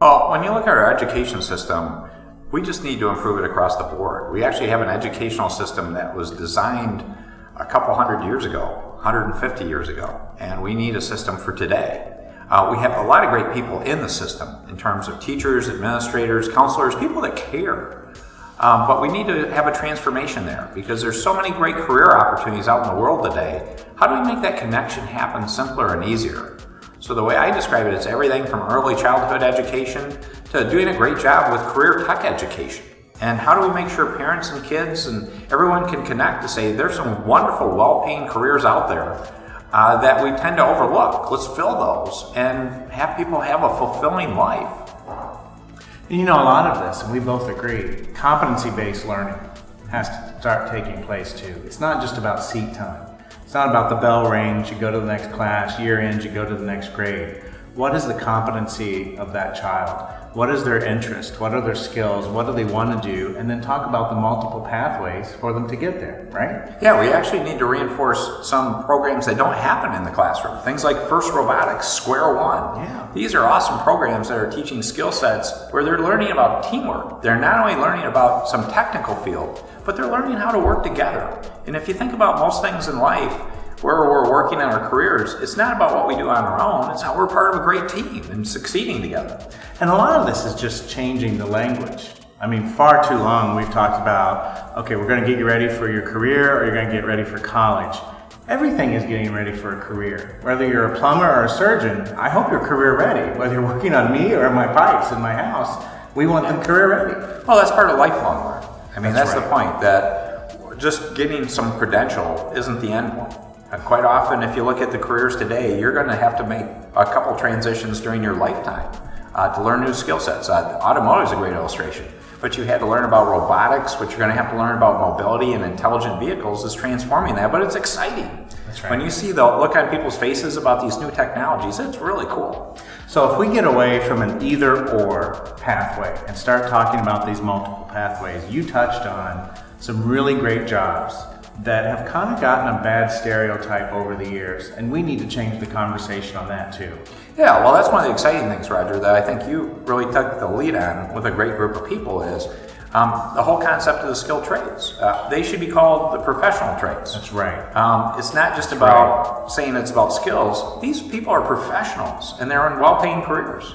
Well, when you look at our education system, we just need to improve it across the board. We actually have an educational system that was designed a couple hundred years ago, 150 years ago, and we need a system for today. We have a lot of great people in the system in terms of teachers, administrators, counselors, people that care. But we need to have a transformation there because there's so many great career opportunities out in the world today. How do we make that connection happen simpler and easier? So the way I describe it is everything from early childhood education to doing a great job with career tech education. And how do we make sure parents and kids and everyone can connect to say there's some wonderful, well-paying careers out there that we tend to overlook. Let's fill those and have people have a fulfilling life. And you know, a lot of this, and we both agree, competency-based learning has to start taking place too. It's not just about seat time. It's not about the bell rings, you go to the next class, year ends, you go to the next grade. What is the competency of that child? What is their interest? What are their skills? What do they want to do? And then talk about the multiple pathways for them to get there, right? Yeah, we actually need to reinforce some programs that don't happen in the classroom. Things like FIRST Robotics, Square One. Yeah. These are awesome programs that are teaching skill sets where they're learning about teamwork. They're not only learning about some technical field, but they're learning how to work together. And if you think about most things in life, where we're working on our careers, it's not about what we do on our own, it's how we're part of a great team and succeeding together. And a lot of this is just changing the language. I mean, far too long we've talked about, okay, we're going to get you ready for your career or you're going to get ready for college. Everything is getting ready for a career. Whether you're a plumber or a surgeon, I hope you're career ready. Whether you're working on me or my pipes in my house, we want them career ready. Well, that's part of lifelong learning. I mean, that's right. the point, that just getting some credential isn't the end point. And quite often, if you look at the careers today, you're going to have to make a couple transitions during your lifetime to learn new skill sets. Automotive is a great illustration, but you had to learn about robotics. What you're going to have to learn about mobility and intelligent vehicles is transforming that, but it's exciting. That's right. When you see the look on people's faces about these new technologies, it's really cool. So if we get away from an either-or pathway and start talking about these multiple pathways, you touched on some really great jobs that have kind of gotten a bad stereotype over the years, and we need to change the conversation on that too. Yeah, well, that's one of the exciting things, Roger, that I think you really took the lead on with a great group of people is the whole concept of the skilled trades. They should be called the professional trades. That's right. It's not just about saying it's about skills. These people are professionals, and they're in well-paying careers.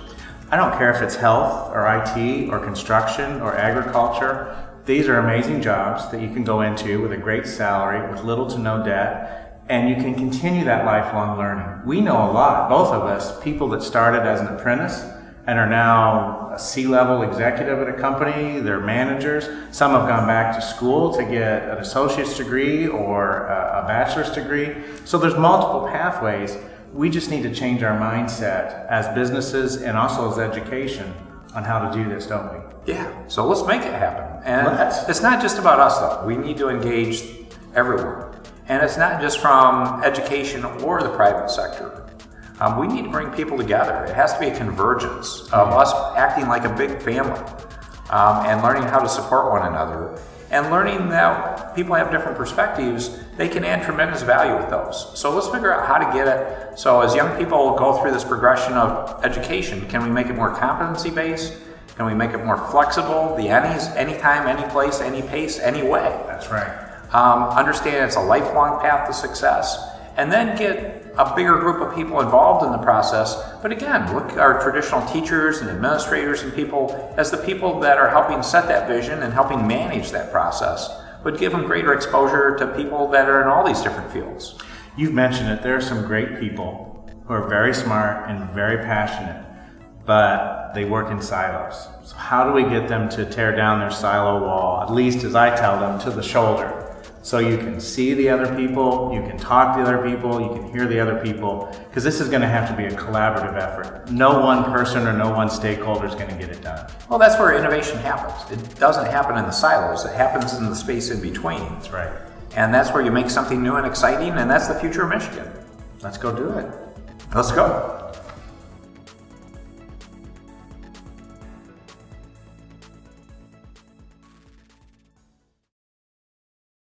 I don't care if it's health or IT or construction or agriculture. These are amazing jobs that you can go into with a great salary, with little to no debt, and you can continue that lifelong learning. We know a lot, both of us, people that started as an apprentice and are now a C-level executive at a company, they're managers. Some have gone back to school to get an associate's degree or a bachelor's degree. So there's multiple pathways. We just need to change our mindset as businesses and also as education on how to do this, don't we? Yeah, so let's make it happen. And Let's. it's not just about us, though. We need to engage everyone. And it's not just from education or the private sector. We need to bring people together. It has to be a convergence of us acting like a big family and learning how to support one another and learning that people have different perspectives. They can add tremendous value with those. So let's figure out how to get it. So as young people go through this progression of education, can we make it more competency-based? Can we make it more flexible? The any's, anytime, any place, any pace, any way. That's right. Understand it's a lifelong path to success. And then get a bigger group of people involved in the process. But again, look at our traditional teachers and administrators and people as the people that are helping set that vision and helping manage that process. But give them greater exposure to people that are in all these different fields. You've mentioned it. There are some great people who are very smart and very passionate, but they work in silos. So how do we get them to tear down their silo wall, at least as I tell them, to the shoulder? So you can see the other people, you can talk to the other people, you can hear the other people, because this is going to have to be a collaborative effort. No one person or no one stakeholder is going to get it done. Well, that's where innovation happens. It doesn't happen in the silos. It happens in the space in between. That's right. And that's where you make something new and exciting, and that's the future of Michigan. Let's go do it. Let's go.